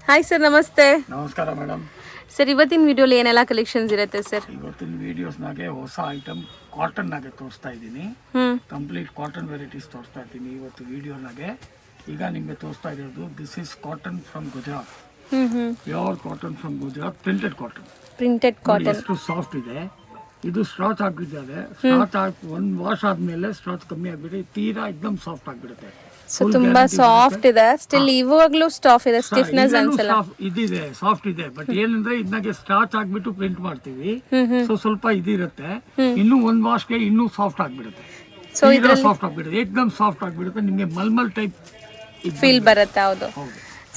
Hi sir, ನಮಸ್ತೆ. ನಮಸ್ಕಾರ madam. Sir, ಇವತ್ತಿನ ವಿಡಿಯೋಲಿ ಏನೆಲ್ಲ ಕಲೆಕ್ಷನ್ಸ್ ಇರುತ್ತೆ ಸರ್? ಇವತ್ತಿನ ವಿಡಿಯೋಸ್ನಾಗೆ ಹೊಸ ಐಟಮ್ ಕಾಟನ್ನಾಗೆ ತೋರಿಸ್ತಾ ಇದ್ದೀನಿ. ಕಂಪ್ಲೀಟ್ ಕಾಟನ್ ವೆರೈಟೀಸ್ ತೋರಿಸ್ತಾ ಇದ್ದೀನಿ ಇವತ್ತು ವಿಡಿಯೋನಾಗೆ. ಈಗ ನಿಮಗೆ ತೋರಿಸ್ತಾ ಇರೋದು this is cotton from Gujarat. Pure cotton from Gujarat, printed cotton. Printed cotton ಎಷ್ಟು ಸಾಫ್ಟ್ ಇದೆ. ಇದು ಸ್ಟ್ರಾಚ್ ಹಾಕಿದ್ದಾರೆ. ಸ್ಟ್ರಾಚ್ ಒಂದು ವಾಶ್ ಆದ್ಮೇಲೆ ಸ್ಟ್ರಾಚ್ ಕಮ್ಮಿ ಆಗ್ಬಿಟ್ಟು ತೀರಾ ಎಕ್ದಮ್ ಸಾಫ್ಟ್ ಆಗ್ಬಿಡುತ್ತೆ. ಸೊ ತುಂಬಾ ಸಾಫ್ಟ್ ಇದೆ. ಸ್ಟಿಲ್ ಇವಾಗ್ಲೂ ಸ್ಟಾಫ್ ಇದೆ, ಸ್ಟಿಫ್ನೆಸ್ ಅನ್ಸಲ್ಲ. ಇದಿದೆ, ಸಾಫ್ಟ್ ಇದೆ. ಬಟ್ ಏನಂದ್ರೆ ಇದನ್ನಾಗೆ ಸ್ಟಾರ್ಚ್ ಆಗ್ಬಿಟ್ಟು ಪ್ರಿಂಟ್ ಮಾಡ್ತೀವಿ. ಸೊ ಸ್ವಲ್ಪ ಇದಿರುತ್ತೆ. ಇನ್ನು ಒಂದ್ ವಾಶ್ಗೆ ಇನ್ನೂ ಸಾಫ್ಟ್ ಆಗ್ಬಿಡುತ್ತೆ. ಸೊ ಇದ್ರಲ್ಲಿ ಸಾಫ್ಟ್ ಆಗ್ಬಿಡುತ್ತೆ, ಏಕ್ದಮ್ ಸಾಫ್ಟ್ ಆಗ್ಬಿಡುತ್ತೆ. ನಿಮ್ಗೆ ಮಲ್ಮಲ್ ಟೈಪ್ ಫೀಲ್ ಬರುತ್ತೆ. ಹೌದು.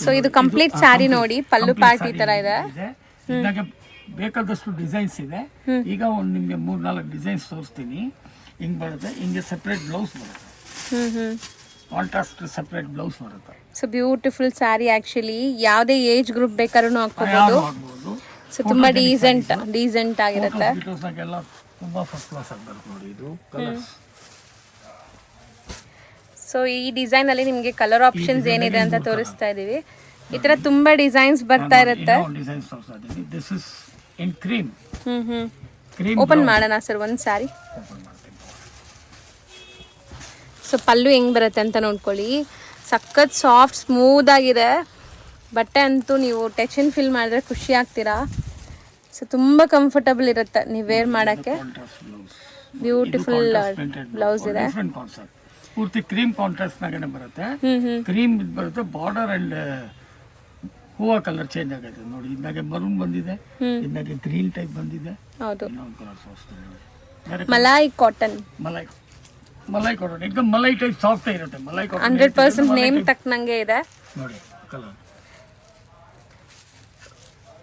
ಸೊ ಇದು ಕಂಪ್ಲೀಟ್ ಸ್ಯಾರಿ ನೋಡಿ, ಪಲ್ಲು ಪಾರ್ಟ್ ಈ ತರ ಇದೆ. ಇದನ್ನಾಗೆ ಬೇಕಾದಷ್ಟು ಡಿಸೈನ್ಸ್ ಇದೆ. ಈಗ ಒಂದು ನಿಮ್ಗೆ 3-4 ಡಿಸೈನ್ಸ್ ತೋರಿಸ್ತೀನಿ. ಹಿಂಗ್ ಬರುತ್ತೆ. ಹಿಂಗೆ ಸೆಪರೇಟ್ ಬ್ಲೌಸ್ ಬರುತ್ತೆ. ಕಾಂಟ್ರಾಸ್ಟ್ ಸೆಪರೇಟ್ ಬ್ಲೌಸ್ ಬರುತ್ತೆ. So beautiful sari. ಆಕ್ಚುಲಿ ಯಾವುದೇ ಏಜ್ ಗ್ರೂಪ್ ಬೇಕಾದ್ರೂ ಹಾಕೋಬಹುದು. ಸೊ ತುಂಬಾ ಡೀಸೆಂಟ್ ಆಗಿರುತ್ತೆ. ಫೋಟೋಸ್ನಾಗೆಲ್ಲ ತುಂಬಾ ಫಸ್ಟ್ ಕ್ಲಾಸ್ ಆಗಿ ಬರುತ್ತೆ ನೋಡಿ. ಇದು ಕಲರ್ಸ್. ಸೊ ಈ ಡಿಸೈನ್ ಅಲ್ಲಿ ನಿಮಗೆ ಕಲರ್ ಆಪ್ಷನ್ಸ್ ಏನಿದೆ ಅಂತ ತೋರಿಸ್ತಾ ಇದೀವಿ. ಈ ತರ ತುಂಬಾ ಡಿಸೈನ್ಸ್ ಬರ್ತಾ ಇರುತ್ತೆ. ಡಿಸೈನ್ಸ್ ತೋರಿಸ್ತಾ ಇದೀನಿ. This is in cream. Open ಮಾಡೋಣ ಸರ್ ಒಂದು ಸ್ಯಾರಿ. ಸೊ ಪಲ್ಲು ಹೆಂಗೆ ಬರುತ್ತೆ ಅಂತ ನೋಡ್ಕೊಳ್ಳಿ. ಸಖತ್ ಸಾಫ್ಟ್ ಸ್ಮೂತ್ ಆಗಿದೆ ಬಟ್ಟೆ ಅಂತೂ. ನೀವು ಟಚ್ ಅಂಡ್ ಫೀಲ್ ಮಾಡಿದ್ರೆ ಖುಷಿ ಆಗ್ತೀರಾ. ಸೊ ತುಂಬ ಕಂಫರ್ಟಬಲ್ ಇರುತ್ತೆ ನೀವು ವೇರ್ ಮಾಡೋಕ್ಕೆ. ಬ್ಯೂಟಿಫುಲ್ ಬ್ಲೌಸ್ ಇದೆ. ಪೂರ್ತಿ ಕ್ರೀಮ್ ಕಾಂಟ್ರಾಸ್ಟ್ ನಾಗೇನೆ ಬರುತ್ತೆ. ಕ್ರೀಮ್ ಬರುತ್ತೆ. ಬಾರ್ಡರ್ ಅಂಡ್ ಹೂವ ಕಲರ್ ಚೇಂಜ್ ಆಗುತ್ತೆ ನೋಡಿ. ಇದಾಗೆ ಮರೂನ್ ಬಂದಿದೆ, ಇದಾಗೆ ಗ್ರೀನ್ ಟೈಪ್ ಬಂದಿದೆ. ಹೌದು. ಮಲಾಯ್ ಕಾಟನ್ ಏಕದಮ್ ಮಲೈ ಟೈಪ್ ಸಾಫ್ಟ್ ಇರುತ್ತೆ. ಮಲೈ ಕಾಟನ್ 100% ನೇಮ್ ತಕ್ಕನಂಗೆ ಇದೆ ನೋಡಿ. ಕಲರ್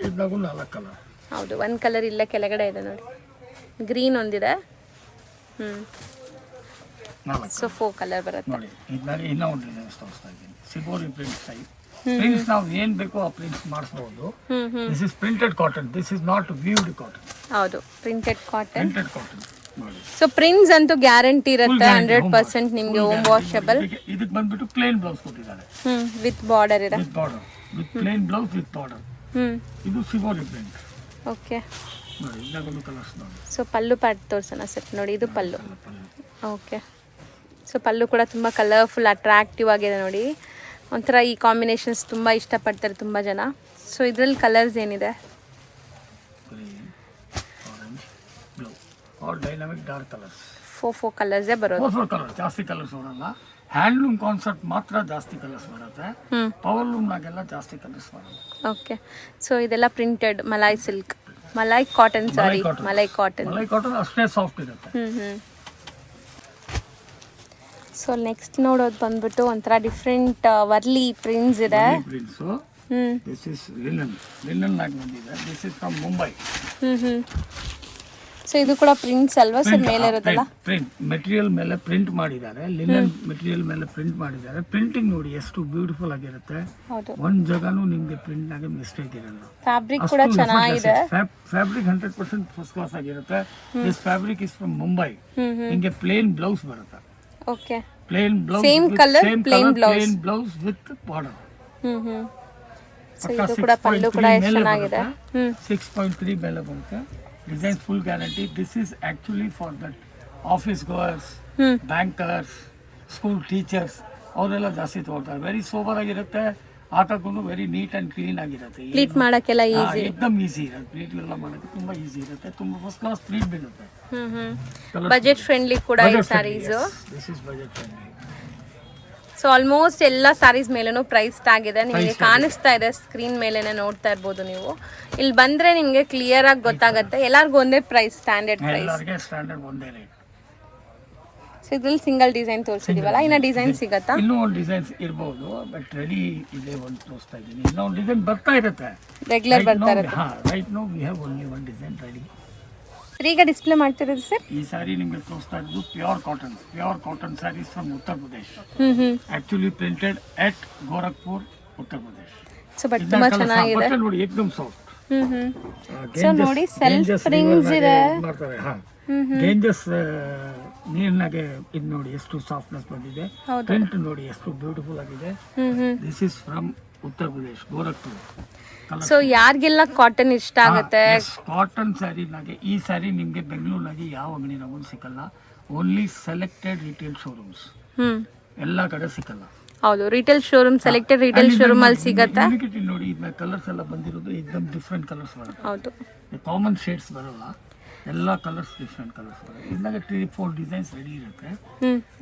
ಇದಾಗೂ 4 ಕಲರ್. ಹೌದು, ಒಂದು ಕಲರ್ ಇಲ್ಲ ಕೆಳಗಡೆ ಇದೆ ನೋಡಿ. ಗ್ರೀನ್ ಒಂದಿದೆ. ಸೊ 4 ಕಲರ್ ಬರುತ್ತೆ ನೋಡಿ. ಇದಾಗೆ ಇನ್ನೂ ಒಂದು ಡಿಸೈನ್ಸ್ ತೋರಿಸ್ತಾ ಇದ್ದೀನಿ. ಸಿಬೋರಿ ಪ್ರಿಂಟ್ ಟೈಪ್. ಪ್ರಿಂಟ್ಸ್ ನಾವು ಏನ್ ಬೇಕೋ ಆ ಪ್ರಿಂಟ್ಸ್ ಮಾಡಿಸಬಹುದು. This is printed cotton. This is not viewed cotton. ಹೌದು, ಪ್ರಿಂಟೆಡ್ ಕಾಟನ್. ನೋಡಿ. ಸೊ ಪ್ರಿಂಟ್ಸ್ ಅಂತೂ ಗ್ಯಾರಂಟಿ ಇರುತ್ತೆ 100%. ನಿಮಗೆ ಹೋಮ್ ವಾಷಬಲ್. ಇದಕ್ಕೆ ಬಂದ್ಬಿಟ್ಟು ಪ್ಲೇನ್ ಬ್ಲೌಸ್ ಕೊಟ್ಟಿದ್ದಾರೆ. ವಿತ್ ಬಾರ್ಡರ್ ಇದೆ. With plane blouse with border. ಇದು ಸಿಬೋರಿ ಪ್ರಿಂಟ್. ಓಕೆ. ನೋಡಿ ಇದೊಂದು ಕಲರ್ಸ್ ನೋಡಿ. ಸೊ ಪಲ್ಲು ಪಾರ್ಟ್ ತೋರಿಸೋಣ ಸರ್. ನೋಡಿ ಇದು ಪಲ್ಲು. ಓಕೆ. ಸೊ ಪಲ್ಲು ಕೂಡ ತುಂಬ ಕಲರ್ಫುಲ್ ಅಟ್ರಾಕ್ಟಿವ್ ಆಗಿದೆ ನೋಡಿ. ಒಂಥರ ಈ ಕಾಂಬಿನೇಷನ್ಸ್ ತುಂಬ ಇಷ್ಟಪಡ್ತಾರೆ ತುಂಬ ಜನ. ಸೊ ಇದರಲ್ಲಿ ಕಲರ್ಸ್ ಏನಿದೆ? Dynamic dark colours. 4 ಕಲರ್ಸ್ ಬರೋದು. 4 ಕಲರ್, ಜಾಸ್ತಿ ಕಲರ್ಸ್ ಬರಲ್ಲ. ಹ್ಯಾಂಡ್ಲೂಮ್ ಕಾನ್ಸೆಪ್ಟ್ ಮಾತ್ರ ಜಾಸ್ತಿ ಕಲರ್ಸ್ ಬರುತ್ತೆ. ಪವರ್ ಲೂಮ್ನಾಗೆಲ್ಲ ಜಾಸ್ತಿ ಕಲರ್ಸ್ ಬರಲ್ಲ. ಓಕೆ. ಸೊ ಇದೆಲ್ಲ printed malai silk, malai cotton. Sorry, malai cotton. Malai cotton ಅಷ್ಟೇ ಸಾಫ್ಟ್ ಇರುತ್ತೆ. ಸೊ ನೆಕ್ಸ್ಟ್ ನೋಡೋದು ಬಂದ್ಬಿಟ್ಟು ಒಂಥರ ಡಿಫ್ರೆಂಟ್ ವರ್ಲಿ ಪ್ರಿಂಟ್ಸ್ ಇದೆ. ದಿಸ್ ಇಸ್ ಲಿನನ್ ನಾಗ ಬಂದಿದೆ. This is from Mumbai. So ಇದು ಕೂಡ ಪ್ರಿಂಟ್ಸ್ ಅಲ್ವಾ ಸರ್? ಮೇಲೆ ಇರೋದಲ್ಲ ಪ್ರಿಂಟ್ ಮೆಟೀರಿಯಲ್ ಮೇಲೆ ಪ್ರಿಂಟ್ ಮಾಡಿದ್ದಾರೆ. ಲಿನನ್ ಮೆಟೀರಿಯಲ್ ಮೇಲೆ ಪ್ರಿಂಟ್ ಮಾಡಿದ್ದಾರೆ. ಪ್ರಿಂಟಿಂಗ್ ನೋಡಿ ಎಷ್ಟು ಬ್ಯೂಟಿಫುಲ್ ಆಗಿರುತ್ತೆ. ಒಂದ್ ಜಾಗನೂ ನಿಮ್ಗೆ ಪ್ರಿಂಟ್ ನಾಗೆ ಮಿಸ್ಟೇಕ್ ಇರಲ್ಲ. ಫ್ಯಾಬ್ರಿಕ್ ಕೂಡ ಚೆನ್ನಾಗಿದೆ. ಫ್ಯಾಬ್ರಿಕ್ 100% ಫಸ್ಟ್ ಕ್ಲಾಸ್ ಆಗಿರುತ್ತೆ. This fabric is from Mumbai. ನಿಮಗೆ ಪ್ಲೇನ್ ಬ್ಲೌಸ್ ಬರುತ್ತೆ. Okay. Plain blouse, same colour, plain blouse with border. So ಇದು ಕೂಡ ಪಲ್ಲು ಕೂಡ ಎಷ್ಟು ಚೆನ್ನಾಗಿದೆ. 6.3 ಮೇಲೆ ಬರುತ್ತೆ. Design full guarantee. This is actually for that office goers, bankers, school teachers ಅವರೆಲ್ಲ ಜಾಸ್ತಿ ತಗೊಳ್ತಾರೆ. ವೆರಿ ಸೋಬರ್ ಆಗಿರುತ್ತೆ. ಹಾಕಕ್ಕೂ ವೆರಿ ನೀಟ್ ಅಂಡ್ ಕ್ಲೀನ್ ಆಗಿರುತ್ತೆ. ಪ್ಲೀಟ್ ಮಾಡೋಕ್ಕೆಲ್ಲ ಈಸಿ, ಏಕದಮ್ ಈಸಿ ಇರುತ್ತೆ. ಪ್ಲೀಟ್ ಎಲ್ಲ ಮಾಡೋಕ್ಕೆ ತುಂಬಾ ಈಸಿ ಇರುತ್ತೆ. ತುಂಬಾ ಫಸ್ಟ್ ಕ್ಲಾಸ್ ಪ್ಲೀಟ್ ಬೀಳುತ್ತೆ. ಬಜೆಟ್ ಫ್ರೆಂಡ್ಲಿ ಕೂಡ ಈ saris. This is budget friendly. So almost ಎಲ್ಲ ಸ್ಯಾರೀಸ್ ಮೇಲೂ ಪ್ರೈಸ್ ಟ್ಯಾಗ್ ಇದೆ. ನಿಮಗೆ ಕಾಣಿಸ್ತಾ ಇದೆ ಸ್ಕ್ರೀನ್ ಮೇಲೆನೆ ನೋಡ್ತಾ ಇರ್ಬೋದು ನೀವು. ಇಲ್ಲಿ ಬಂದ್ರೆ ನಿಮಗೆ ಕ್ಲಿಯರ್ ಆಗಿ ಗೊತ್ತಾಗುತ್ತೆ. ಎಲ್ಲರಿಗೂ ಒಂದೇ ಪ್ರೈಸ್, ಸ್ಟ್ಯಾಂಡರ್ಡ್ ಪ್ರೈಸ್. ಎಲ್ಲರಿಗೆ ಸ್ಟ್ಯಾಂಡರ್ಡ್ ಒಂದೇ ರೇಟ್. ಸೊ ಇದ್ರಲ್ಲಿ ಸಿಂಗಲ್ ಡಿಸೈನ್ ತೋರಿಸಿದೀವಲ್ಲ, ಇನ್ನ ಡಿಸೈನ್ ಸಿಗತ್ತಾ? ಇನ್ನೂ ಒಂದು ಡಿಸೈನ್ಸ್ ಇರಬಹುದು, ಬಟ್ ರೆಡಿ ಇದೆ. ಒಂದು ತೋರಿಸ್ತಾ ಇದ್ದೀನಿ. ಇನ್ನೂ ಒಂದು ಡಿಸೈನ್ ಬರ್ತಾ ಇರುತ್ತೆ, ರೆಗ್ಯುಲರ್ ಬರ್ತಾ ಇರುತ್ತೆ. Right now we have only one design ready. ಈಗ ಡಿಸ್ಪ್ಲೇ ಮಾಡ್ತಿರೋದು ಸರ್? ಈ ಸಾರಿ ನಿಮಗೆ ತೋರಿಸ್ತಾ ಇರೋದು pure cotton sarees from Uttar Pradesh. Actually printed at Gorakhpur, Uttar Pradesh. So but ತುಂಬಾ ಚೆನ್ನಾಗಿದೆ ನೋಡಿ. ಏಕದಮ್ ಸಾಫ್ಟ್. ಸೊ ನೋಡಿ ಸೆಲ್ಫ್ ಪ್ರಿಂಟ್ಸ್ ಇದೆ. ಮಾಡ್ತಾರೆ. ಡೇಂಜರ್ಸ್ ನೀರಿನಾಗೆ ಇದು ನೋಡಿ ಎಷ್ಟು ಸಾಫ್ಟ್ನೆಸ್ ಬಂದಿದೆ. ಪ್ರಿಂಟ್ ನೋಡಿ ಎಷ್ಟು ಬ್ಯೂಟಿಫುಲ್ ಆಗಿದೆ. This is from Uttar Pradesh Gorakhpur so ಯಾರಿಗೆಲ್ಲ ಕಾಟನ್ ಇಷ್ಟ ಆಗುತ್ತೆ? ಕಾಟನ್ ಸ್ಯಾರಿನಾಗೆ ಈ ಸ್ಯಾರಿ ನಿಮಗೆ ಬೆಂಗಳೂರಿನಾಗೆ ಯಾವ ಅಂಗಡಿನಾಗೂ ಸಿಕ್ಕಲ್ಲ. ಓನ್ಲಿ ಸೆಲೆಕ್ಟೆಡ್ ರಿಟೇಲ್ ಶೋರೂಮ್ಸ್, ಎಲ್ಲ ಕಡೆ ಸಿಕ್ಕಲ್ಲ. ಹೌದು, retail showroom, selected retail showroom ಅಲ್ಲಿ ಸಿಗತ್ತಾ? ನೋಡಿ, ಇದನ್ನ ಕಲರ್ಸ್ ಎಲ್ಲ ಬಂದಿರೋದು एकदम ಡಿಫ್ರೆಂಟ್ ಕಲರ್ಸ್ ಬರುತ್ತೆ. ಹೌದು, ಕಾಮನ್ ಶೇಡ್ಸ್ ಬರಲ್ಲ, ಎಲ್ಲ ಕಲರ್ಸ್ ಡಿಫ್ರೆಂಟ್ ಕಲರ್ಸ್ ಬರುತ್ತೆ. ಇದನ್ನಾಗೆ 3-4 ಡಿಸೈನ್ಸ್ ರೆಡಿ ಇರುತ್ತೆ.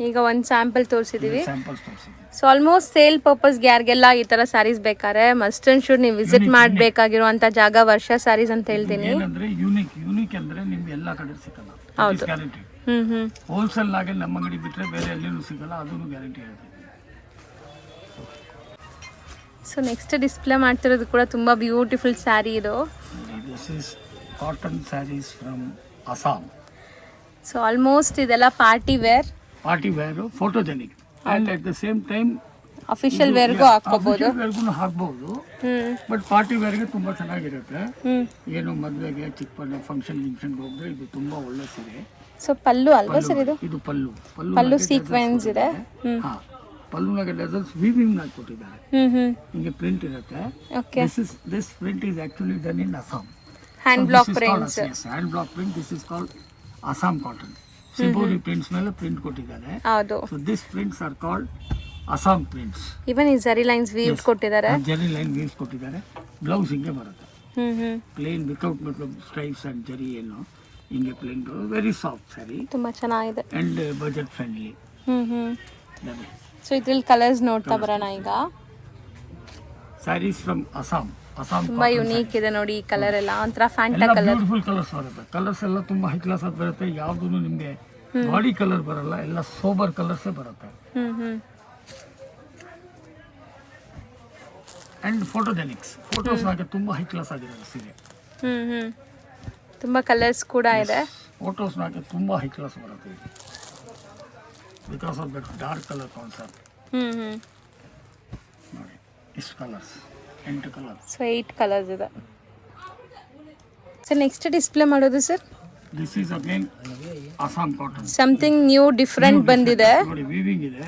ಈಗ ಒಂದು ಸ್ಯಾಂಪಲ್ ತೋರಿಸಿದೀವಿ. ಸ್ಯಾಂಪಲ್ಸ್ ತೋರಿಸಿದ್ವಿ. ಸೊ ಆಲ್ಮೋಸ್ಟ್ ಸೇಲ್ ಪರ್ಪಸ್ಗೆ ಯಾರಿಗೆಲ್ಲ ಈ ತರ ಸ್ಯಾರೀಸ್ ಬೇಕಾದ್ರೆ ಮಸ್ಟ್ ಅಂಡ್ ಶುಡ್ ನೀವು ವಿಸಿಟ್ ಮಾಡಬೇಕಾಗಿರುವಂತ ಜಾಗ ವರ್ಷ ಸ್ಯಾರೀಸ್ ಅಂತ ಹೇಳ್ತೀನಿ. ಏನಂದ್ರೆ ಯೂನಿಕ್ ಅಂದ್ರೆ ನಿಮ್ಗೆ ಎಲ್ಲ ಕಡೆ ಸಿಕ್ಕಲ್ಲ. ಹೌದು. ಗ್ಯಾರಂಟಿ. ಹೋಲ್ಸೇಲ್ ಆಗಿ ನಮ್ಮ ಅಂಗಡಿ ಬಿಟ್ರೆ ಬೇರೆ ಎಲ್ಲಿನೂ ಸಿಗಲ್ಲ, ಅದನ್ನು ಗ್ಯಾರಂಟಿ ಹೇಳ್ತೀನಿ. ಸೊ ನೆಕ್ಸ್ಟ್ ಡಿಸ್ಪ್ಲೇ ಮಾಡ್ತಿರೋದು ಕೂಡ ತುಂಬಾ ಬ್ಯೂಟಿಫುಲ್ ಸ್ಯಾರಿ ಇದು. This is cotton sarees from Assam. So almost ಇದೆಲ್ಲ party wear, photogenic and at the same time official ವೇರ್ಗೂ ಹಾಕೋಬಹುದು. ಹಾಕ್ಬಹುದು, ಬಟ್ ಪಾರ್ಟಿ ವೇರ್ಗೆ ತುಂಬಾ ಚೆನ್ನಾಗಿರುತ್ತೆ. ಏನು ಮದುವೆಗೆ, ಚಿಕ್ಕ ಫಂಕ್ಷನ್ ಹೋದ್ರೆ ಇದು ತುಂಬಾ ಒಳ್ಳೆ ಸೀರೆ. ಸೊ ಪಲ್ಲು ಅಲ್ವಾ ಸರ್ ಇದು? ಇದು ಪಲ್ಲು. ಪಲ್ಲು ಸೀಕ್ವೆನ್ಸ್ ಇದೆ. ಪಲ್ಲುನಾಗೆ ಡೆಸಲ್ಸ್ ವೀವಿಂಗ್ ನಾಗಿ ಕೊಟ್ಟಿದ್ದಾರೆ. ಹಿಂಗೆ ಪ್ರಿಂಟ್ ಇರುತ್ತೆ. This print is actually done in Assam. Hand block prints. Hand block print. This is called Assam cotton. Shibori prints ಮೇಲೆ ಪ್ರಿಂಟ್ ಕೊಟ್ಟಿದ್ದಾರೆ. ಹೌದು. So this prints are called Assam prints. Even ಈ ಜರಿ ಲೈನ್ಸ್ ವೀವ್ಸ್ ಕೊಟ್ಟಿದ್ದಾರೆ. ಜರಿ line views ಕೊಟ್ಟಿದ್ದಾರೆ. Blouse ಹಿಂಗೆ ಬರುತ್ತೆ, plane without ಮತ್ಲಬ್ stripes and ಜರಿ, ಏನು ಹಿಂಗೆ ಪ್ಲೇನ್. ವೆರಿ ಸಾಫ್ಟ್ ಸ್ಯಾರಿ, ತುಂಬಾ ಚೆನ್ನಾಗಿದೆ ಅಂಡ್ ಬಜೆಟ್ ಫ್ರೆಂಡ್ಲಿ. ಸೊ ಇದ್ರಲ್ಲಿ ಕಲರ್ಸ್ ನೋಡ್ತಾ ಬರೋಣ ಈಗ. ಸ್ಯಾರೀಸ್ ಫ್ರಮ್ ಅಸ್ಸಾಂ. ತುಂಬಾ ಯುನೀಕ್ ಇದೆ ನೋಡಿ ಈ ಕಲರ್ ಎಲ್ಲ, ಒಂಥರ ಫ್ಯಾಂಟಾ ಕಲರ್. ಬ್ಯೂಟಿಫುಲ್ ಕಲರ್ಸ್ ಬರುತ್ತೆ. ಕಲರ್ಸ್ ಎಲ್ಲ ತುಂಬಾ ಹೈ ಕ್ಲಾಸ್ ಆಗಿ ಬರುತ್ತೆ. ಯಾವ್ದು ನಿಮ್ಗೆ ಬಾಡಿ ಕಲರ್ ಬರಲ್ಲ, ಎಲ್ಲ ಸೋಬರ್ ಕಲರ್ಸ್ ಬರುತ್ತೆ. ಅಂಡ್ ಫೋಟೋಜೆನಿಕ್ಸ್, ಫೋಟೋಸ್ ನಾಗೆ ತುಂಬಾ ಹೈ ಕ್ಲಾಸ್ ಆಗಿರುತ್ತೆ ಸೀರೆ. ತುಂಬಾ ಕಲರ್ಸ್ ಕೂಡ ಇದೆ. ಫೋಟೋಸ್ ನಾಗೆ ತುಂಬಾ ಹೈ ಕ್ಲಾಸ್ ಬರುತ್ತೆ ಇದು, because of that dark colour concept. ನೋಡಿ ಇಷ್ಟು ಕಲರ್ಸ್, 8 ಕಲರ್ಸ್. ಸೊ 8 ಕಲರ್ಸ್ ಇದೆ. ಸರ್ ನೆಕ್ಸ್ಟ್ ಡಿಸ್ಪ್ಲೇ ಮಾಡೋದು sir? This is again Assam cotton. Something new different ಬಂದಿದೆ ನೋಡಿ. ವೀವಿಂಗ್ ಇದೆ.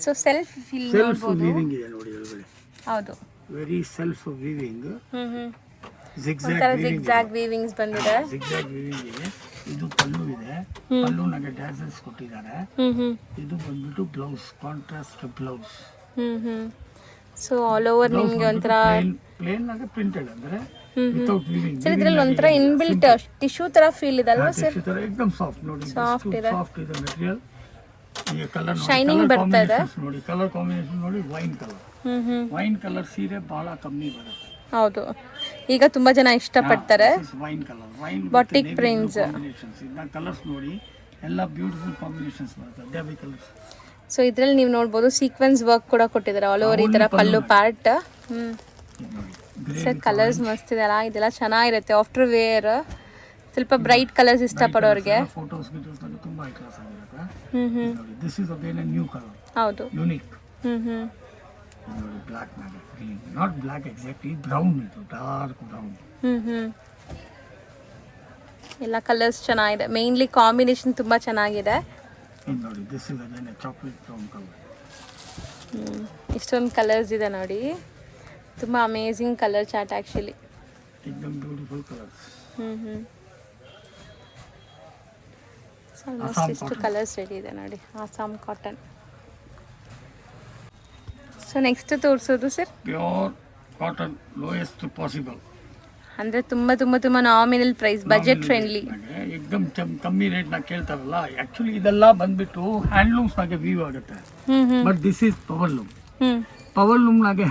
ಸೊ ಸೆಲ್ಫ್ ವೀವಿಂಗ್ ಇದೆ ನೋಡಿ ಒಳಗಡೆ. ಹೌದು, very self weaving. Zigzag weavings ಬಂದಿದೆ. ಜಿಗ್ಜಾಗ್ ವೀವಿಂಗ್ ಇದೆ. ಇದು ಪಲ್ಲು ಇದೆ. ಪಲ್ಲುನಾಗೆ ಡ್ಯಾಸಲ್ಸ್ ಕೊಟ್ಟಿದ್ದಾರೆ. ಇದು ಬಂದ್ಬಿಟ್ಟು blouse, contrast blouse. So all over ನಿಮಗೆ ಒಂಥರ ಪ್ಲೇನ್ ಆಗಿ ಪ್ರಿಂಟೆಡ್ ಅಂದ್ರೆ ವಿತೌಟ್ ವೀವಿಂಗ್. ಸರ್ ಇದ್ರಲ್ಲಿ ಒಂಥರ ಇನ್ಬಿಲ್ಟ್ ಟಿಶ್ಯೂ ತರ ಫೀಲ್ ಇದೆ ಅಲ್ವಾ ಸರ್? ಟಿಶ್ಯೂ ತರ एकदम ಸಾಫ್ಟ್. ನೋಡಿ ಸಾಫ್ಟ್ ಇದೆ, ಸಾಫ್ಟ್ ಇದೆ ಮೆಟೀರಿಯಲ್. ಈ ಕಲರ್ ನೋಡಿ, ಶೈನಿಂಗ್ ಬರ್ತಾ ಇದೆ ನೋಡಿ. ಕಲರ್ ಕಾಂಬಿನೇಷನ್ ನೋಡಿ, ವೈನ್ ಕಲರ್. ವೈನ್ ಕಲರ್ ಸೀರೆ ಬಹಳ ಕಮ್ಮಿ ಬರುತ್ತೆ. ಹೌದು, ಈಗ ತುಂಬಾ ಜನ ಇಷ್ಟಪಡ್ತಾರೆ. Wine colour, wine batik prints combinations. ಇದನ್ನ ಕಲರ್ಸ್ ನೋಡಿ, ಎಲ್ಲ ಬ್ಯೂಟಿಫುಲ್ ಕಾಂಬಿನೇಷನ್ಸ್ ಬರುತ್ತೆ. ದೇವಿ ಕಲರ್ಸ್. ಸೊ ಇದ್ರಲ್ಲಿ ನೀವು ನೋಡ್ಬೋದು ಸೀಕ್ವೆನ್ಸ್ ವರ್ಕ್ ಕೂಡ ಕೊಟ್ಟಿದ್ದಾರೆ ಆಲ್ ಓವರ್ ಈ ತರ ಪಲ್ಲು ಪಾರ್ಟ್. ಸರ್ ಕಲರ್ಸ್ ಮಸ್ತ್ ಇದೆ ಅಲ್ಲ, ಇದೆಲ್ಲ ಚೆನ್ನಾಗಿರುತ್ತೆ ಆಫ್ಟರ್ ವೇರ್. ಸ್ವಲ್ಪ ಬ್ರೈಟ್ ಕಲರ್ಸ್ ಇಷ್ಟಪಡೋರಿಗೆ ಫೋಟೋಸ್ ತುಂಬಾ ಹೈ ಕ್ಲಾಸ್ ಆಗಿರುತ್ತೆ. This is again a new colour. ಹೌದು, ಯೂನಿಕ್. ನೋಡಿ ಬ್ಲಾಕ್ ನಾಗೆ green, not black exactly, brown. ಇದು ಡಾರ್ಕ್ ಬ್ರೌನ್. ಎಲ್ಲ ಕಲರ್ಸ್ ಚೆನ್ನಾಗಿದೆ. ಮೇನ್ಲಿ ಕಾಂಬಿನೇಷನ್ ತುಂಬಾ ಚೆನ್ನಾಗಿದೆ. ನೋಡಿ this is again a chocolate brown colour. ಇಷ್ಟೊಂದು ಕಲರ್ಸ್ ಇದೆ ನೋಡಿ, ತುಂಬಾ ಅಮೇಜಿಂಗ್ ಕಲರ್ ಚಾರ್ಟ್ ಆಕ್ಚುಲಿ. एकदम ಬ್ಯೂಟಿಫುಲ್ ಕಲರ್ಸ್. ಇಷ್ಟು ಕಲರ್ಸ್ ರೆಡಿ ಇದೆ ನೋಡಿ, ಅಸ್ಸಾಂ ಕಾಟನ್. ಸೊ ನೆಕ್ಸ್ಟ್ ತೋರಿಸೋದು sir pure cotton, lowest possible. ಅಂದ್ರೆ ತುಂಬಾ ತುಂಬಾ ತುಂಬಾ ನಾಮಿನಲ್ ಪ್ರೈಸ್, ಬಜೆಟ್ ಫ್ರೆಂಡ್ಲಿ. एकदम ಕಮ್ಮಿ ರೇಟ್ ನಾಗ ಕೇಳ್ತಾರಲ್ಲ. ಆಕ್ಚುಲಿ ಇದೆಲ್ಲ ಬಂದ್ಬಿಟ್ಟು ಹ್ಯಾಂಡ್ಲೂಮ್ಸ್ ನಾಗೆ ವೀವ್ ಆಗುತ್ತೆ. But this is power loom. Power loom ನಾಗೆ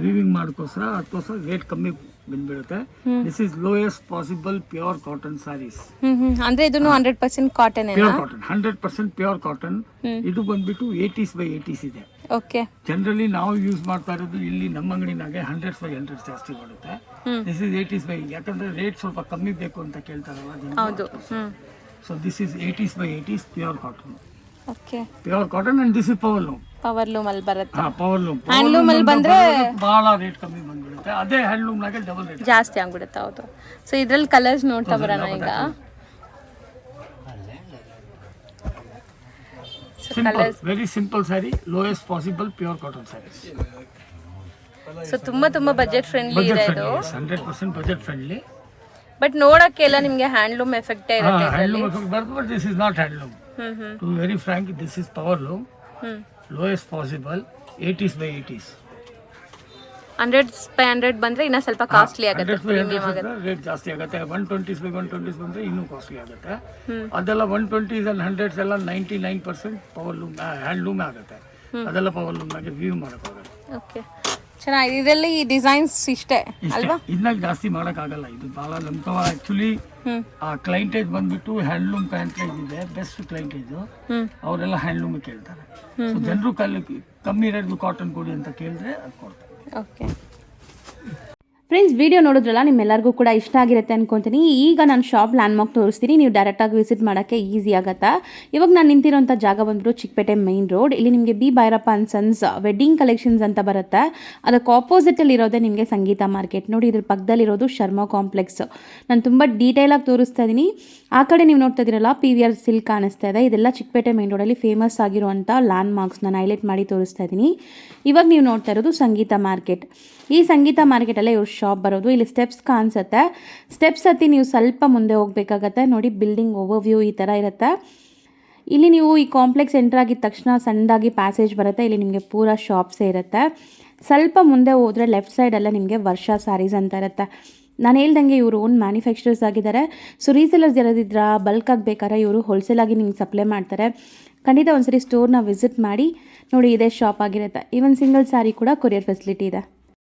ವೀವಿಂಗ್ ಮಾಡೋಕ್ಕೋಸ್ಕರ ಅದಕ್ಕೋಸ್ಕರ ರೇಟ್ ಕಮ್ಮಿ ಬಂದ್ಬಿಡುತ್ತೆ. This is lowest possible pure cotton saris. ಅಂದ್ರೆ ಇದನ್ನು 100% cotton. Pure cotton, 100% pure cotton. ಇದು ಬಂದ್ಬಿಟ್ಟು 80s by 80s ಇದೆ. ಓಕೆ. ಜನರಲಿ ನಾವು ಯೂಸ್ ಮಾಡ್ತಾ ಇರೋದು ಇಲ್ಲಿ ನಮ್ಮ ಅಂಗಡಿನಾಗೆ 100s by 100s ಜಾಸ್ತಿ ಬರುತ್ತೆ. ದಿಸ್ ಇಸ್ 80s by, ಯಾಕಂದ್ರೆ ರೇಟ್ ಸ್ವಲ್ಪ ಕಮ್ಮಿ ಬೇಕು ಅಂತ ಕೇಳ್ತಾರಲ್ಲ ಹೌದು. So this is 80s by 80s pure cotton. Okay, pure cotton. And this is power loom. Power loom ಅಲ್ಲಿ ಬರುತ್ತೆ. Power loom. ಹ್ಯಾಂಡ್ಲೂಮ್ ಅಲ್ಲಿ ಬಂದ್ರೆ ಬಹಳ ರೇಟ್ ಕಮ್ಮಿ ಬಂದ್ಬಿಡುತ್ತೆ. ಅದೇ ಹ್ಯಾಂಡ್ಲೂಮ್ ನಾಗೆ ಡಬಲ್ ರೇಟ್ ಜಾಸ್ತಿ ಆಗ್ಬಿಡುತ್ತೆ. ಹೌದು. ಸೊ ಇದ್ರಲ್ಲಿ ಕಲರ್ಸ್ ನೋಡ್ತಾ ಬರೋಣ ಈಗ. Simple, very simple sari, lowest possible pure cotton saris. So ತುಂಬ ಬಜೆಟ್ ಫ್ರೆಂಡ್ಲಿ ಇದೆ ಬಜೆಟ್ ಇದು. Friendly 100% budget friendly. ಬಟ್ ನೋಡಕ್ಕೆಲ್ಲ ನಿಮಗೆ ಹ್ಯಾಂಡ್ಲೂಮ್ ಎಫೆಕ್ಟೇ ಇರುತ್ತೆ ಇದರಲ್ಲಿ. Handloom but this is not handloom. To very frank, this is power loom, lowest possible 80s by 80s. 100/100 ಬಂದ್ರೆ ಇನ್ನ ಸ್ವಲ್ಪ ಕಾಸ್ಟ್ಲಿ ಆಗುತ್ತೆ, ಪ್ರೀಮಿಯಂ ಆಗುತ್ತೆ. ರೇಟ್ ಜಾಸ್ತಿ ಆಗುತ್ತೆ. 120s by 120s ಬಂದ್ರೆ ಇನ್ನೂ ಕಾಸ್ಟ್ಲಿ ಆಗುತ್ತೆ. ಅದೆಲ್ಲ 120s and 100s ಎಲ್ಲ 99% ಪವರ್ ಲೂಮ್ ಹ್ಯಾಂಡ್ಲೂಮ್ ಆಗುತ್ತೆ. ಅದೆಲ್ಲ ಪವರ್ ಲೂಮ್ನಾಗೆ ವ್ಯೂ ಮಾಡೋಕ್ಕಾಗಲ್ಲ. ಓಕೆ, ಚೆನ್ನಾಗಿದೆ. ಇದರಲ್ಲಿ ಈ ಡಿಸೈನ್ಸ್ ಇಷ್ಟೇ ಅಲ್ವಾ? ಇನ್ನಾಗ ಜಾಸ್ತಿ ಮಾಡೋಕ್ಕಾಗಲ್ಲ. ಇದು ಭಾಳ ನಮ್ಮ ಆ್ಯಕ್ಚುಲಿ ಆ ಕ್ಲೈಂಟೇಜ್ ಬಂದ್ಬಿಟ್ಟು ಹ್ಯಾಂಡ್ಲೂಮ್ ಕ್ಲೈಂಟೇಜ್ ಇದೆ, ಬೆಸ್ಟ್ ಕ್ಲೈಂಟೇಜ್. ಅವರೆಲ್ಲ ಹ್ಯಾಂಡ್ಲೂಮ್ ಕೇಳ್ತಾರೆ. ಸೊ ಜನರು ಕಮ್ಮಿ ರೇಟ್ದು ಕಾಟನ್ ಕೊಡಿ ಅಂತ ಕೇಳಿದ್ರೆ ಅದು ಕೊಡ್ತಾರೆ. ಓಕೆ ಫ್ರೆಂಡ್ಸ್, ವಿಡಿಯೋ ನೋಡಿದ್ರಲ್ಲ, ನಿಮ್ಮೆಲ್ಲರಿಗೂ ಕೂಡ ಇಷ್ಟ ಆಗಿರುತ್ತೆ ಅನ್ಕೊತೀನಿ. ಈಗ ನಾನು ಶಾಪ್ ಲ್ಯಾಂಡ್ಮಾರ್ಕ್ ತೋರಿಸ್ತೀನಿ, ನೀವು ಡೈರೆಕ್ಟಾಗಿ ವಿಸಿಟ್ ಮಾಡೋಕ್ಕೆ ಈಸಿ ಆಗುತ್ತೆ. ಇವಾಗ ನಾನು ನಿಂತಿರೋಂಥ ಜಾಗ ಬಂದ್ಬಿಟ್ಟು ಚಿಕ್ಕಪೇಟೆ ಮೈನ್ ರೋಡ್. ಇಲ್ಲಿ ನಿಮಗೆ B Bhyrappa and sons wedding collections ಅಂತ ಬರುತ್ತೆ. ಅದಕ್ಕೆ ಆಪೋಸಿಟಲ್ಲಿ ಇರೋದೇ ನಿಮಗೆ ಸಂಗೀತ ಮಾರ್ಕೆಟ್. ನೋಡಿ, ಇದ್ರ ಪಕ್ಕದಲ್ಲಿರೋದು ಶರ್ಮಾ ಕಾಂಪ್ಲೆಕ್ಸ್. ನಾನು ತುಂಬ ಡೀಟೇಲಾಗಿ ತೋರಿಸ್ತಾ ಇದ್ದೀನಿ. ಆ ಕಡೆ ನೀವು ನೋಡ್ತಾ ಇದ್ದೀರಲ್ಲ, PVR ಸಿಲ್ಕ್ ಕಾಣಿಸ್ತಾ ಇದೆ. ಇದೆಲ್ಲ ಚಿಕ್ಕಪೇಟೆ ಮೈನ್ ರೋಡಲ್ಲಿ ಫೇಮಸ್ ಆಗಿರುವಂಥ ಲ್ಯಾಂಡ್ಮಾರ್ಕ್ಸ್ ನಾನು ಹೈಲೈಟ್ ಮಾಡಿ ತೋರಿಸ್ತಾ ಇದ್ದೀನಿ. ಇವಾಗ ನೀವು ನೋಡ್ತಾ ಇರೋದು ಸಂಗೀತ ಮಾರ್ಕೆಟ್. ಈ ಸಂಗೀತ ಮಾರ್ಕೆಟಲ್ಲೇ ಇವ್ರ ಶಾಪ್ ಬರೋದು. ಇಲ್ಲಿ ಸ್ಟೆಪ್ಸ್ ಕಾಣಿಸುತ್ತೆ. ಸ್ಟೆಪ್ಸ್ ಹತ್ತಿ ನೀವು ಸ್ವಲ್ಪ ಮುಂದೆ ಹೋಗಬೇಕಾಗತ್ತೆ. ನೋಡಿ, ಬಿಲ್ಡಿಂಗ್ ಓವರ್ವ್ಯೂ ಈ ಥರ ಇರುತ್ತೆ. ಇಲ್ಲಿ ನೀವು ಈ ಕಾಂಪ್ಲೆಕ್ಸ್ ಎಂಟರ್ ಆಗಿದ ತಕ್ಷಣ ಸಣ್ಣದಾಗಿ ಪ್ಯಾಸೇಜ್ ಬರುತ್ತೆ. ಇಲ್ಲಿ ನಿಮಗೆ ಪೂರಾ ಶಾಪ್ಸೇ ಇರುತ್ತೆ. ಸ್ವಲ್ಪ ಮುಂದೆ ಹೋದರೆ ಲೆಫ್ಟ್ ಸೈಡೆಲ್ಲ ನಿಮಗೆ ವರ್ಷ ಸ್ಯಾರೀಸ್ ಅಂತ ಇರುತ್ತೆ. ನಾನು ಹೇಳ್ದಂಗೆ ಇವರು ಓನ್ ಮ್ಯಾನುಫ್ಯಾಕ್ಚರರ್ಸ್ ಆಗಿದ್ದಾರೆ. ಸೊ ರೀಸೇಲರ್ಸ್ ಯಾರಾದಿದ್ರ ಬಲ್ಕ್ ಆಗಬೇಕಾದ್ರೆ ಇವರು ಹೋಲ್ಸೇಲಾಗಿ ನಿಮ್ಗೆ ಸಪ್ಲೈ ಮಾಡ್ತಾರೆ. ಖಂಡಿತ ಒಂದ್ಸರಿ ಸ್ಟೋರ್ನ ವಿಸಿಟ್ ಮಾಡಿ ನೋಡಿ. ಇದೇ ಶಾಪ್ ಆಗಿರುತ್ತೆ. ಈವನ್ ಸಿಂಗಲ್ ಸ್ಯಾರಿ ಕೂಡ ಕೊರಿಯರ್ ಫೆಸಿಲಿಟಿ ಇದೆ.